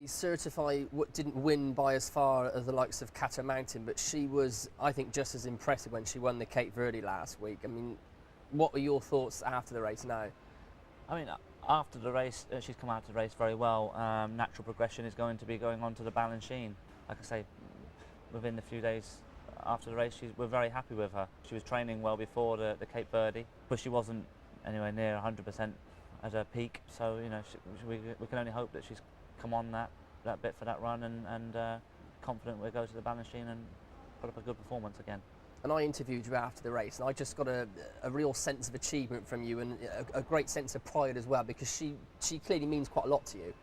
Certify didn't win by as far as the likes of Cato Mountain, but she was, I think, just as impressive when she won the Cape Verde last week. I mean, what were your thoughts after the race now? I mean, after the race, she's come out of the race very well. Natural progression is going to be going on to the Balanchine. Like I say, within the few days after the race, we're very happy with her. She was training well before the Cape Verde, but she wasn't anywhere near 100% at her peak. So, you know, we can only hope that she's come on that bit for that run and confident we'll go to the Balanchine and put up a good performance again. And I interviewed you after the race, and I just got a real sense of achievement from you, and a great sense of pride as well, because she clearly means quite a lot to you.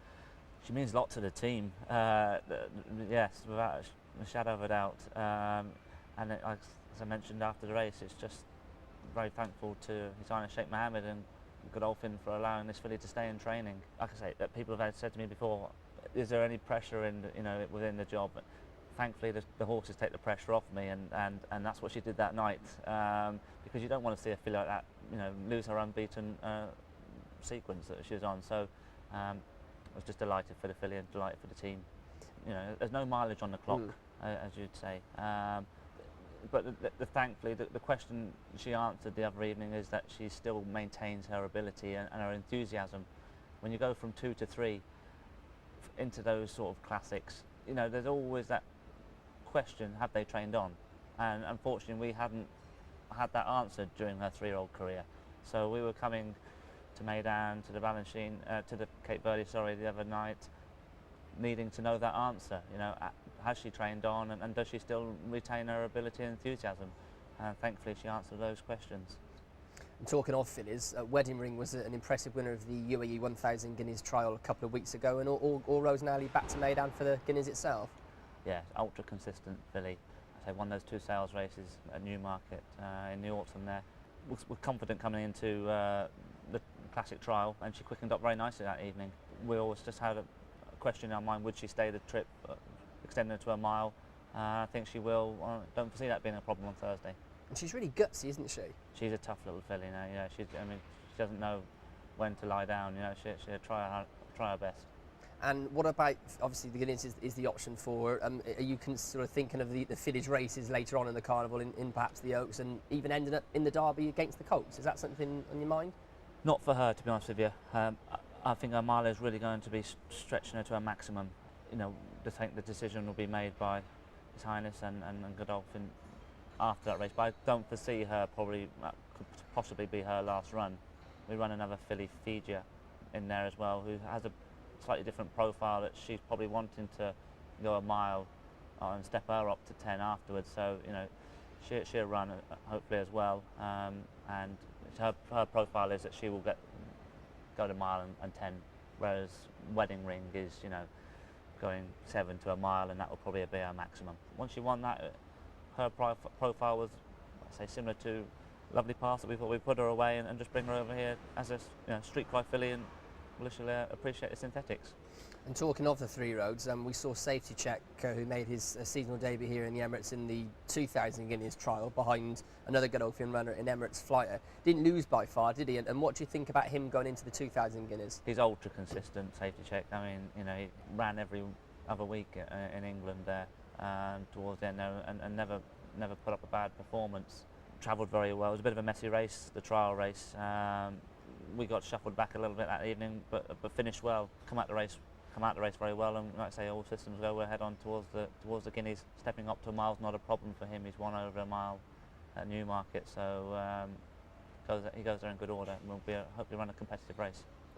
She means a lot to the team, yes, without a shadow of a doubt. And as I mentioned after the race, it's just very thankful to His Highness Sheikh Mohammed and Godolphin for allowing this filly to stay in training. Like I say, that people have said to me before, is there any pressure within the job? Thankfully, the horses take the pressure off me, and that's what she did that night. Because you don't want to see a filly like that, lose her unbeaten sequence that she was on. So I was just delighted for the filly and delighted for the team. There's no mileage on the clock, as you'd say. But thankfully, the question she answered the other evening is that she still maintains her ability and her enthusiasm. When you go from 2 to 3 into those sort of classics, there's always that question: have they trained on? And unfortunately, we hadn't had that answered during her 3-year-old career. So we were coming to Meydan, to the Balanchine, to the Cape Verde, the other night, needing to know that answer. Has she trained on, and does she still retain her ability and enthusiasm? And thankfully, she answered those questions. And talking of fillies, Wedding Ring was an impressive winner of the UAE 1000 Guineas trial a couple of weeks ago, and all roads now lead back to Meydan for the Guineas itself. Yeah, ultra consistent filly. I say won those 2 sales races at Newmarket in the autumn there. Was confident coming into the classic trial, and she quickened up very nicely that evening. We always just had a question in our mind: would she stay the trip, extend her to a mile? I think she will. Don't foresee that being a problem on Thursday. And she's really gutsy, isn't she? She's a tough little filly now. She doesn't know when to lie down. She'll try her best. And what about, obviously the Guineas is the option for her. Are you sort of thinking of the fillies races later on in the carnival, in perhaps the Oaks, and even ending up in the Derby against the Colts? Is that something on your mind? Not for her, to be honest with you. I think her mile is really going to be stretching her to a maximum. The decision will be made by His Highness and Godolphin after that race, but I don't foresee her could possibly be her last run. We run another filly, Fiji, in there as well, who has a slightly different profile, that she's probably wanting to go a mile and step her up to 10 afterwards. So she'll run hopefully as well, and her profile is that she will go to mile and 10, whereas Wedding Ring is going 7 to a mile, and that will probably be her maximum. Once she won that, her profile was, I say, similar to Lovely Pass, that we thought we'd put her away and just bring her over here as a street cry filly, and she'll appreciate the synthetics. And talking of the 3 roads, we saw Safety Check, who made his seasonal debut here in the Emirates in the 2000 Guineas trial, behind another Godolphin runner in Emirates Flighter. Didn't lose by far, did he? And what do you think about him going into the 2000 Guineas? He's ultra consistent, Safety Check. He ran every other week in England there towards the end there, and never put up a bad performance. Travelled very well. It was a bit of a messy race, the trial race. We got shuffled back a little bit that evening, but finished well. Come out the race very well, and like I say, all systems go. We're head on towards the Guineas. Stepping up to a mile's not a problem for him. He's won over a mile at Newmarket, so he goes there in good order, and we'll hopefully run a competitive race.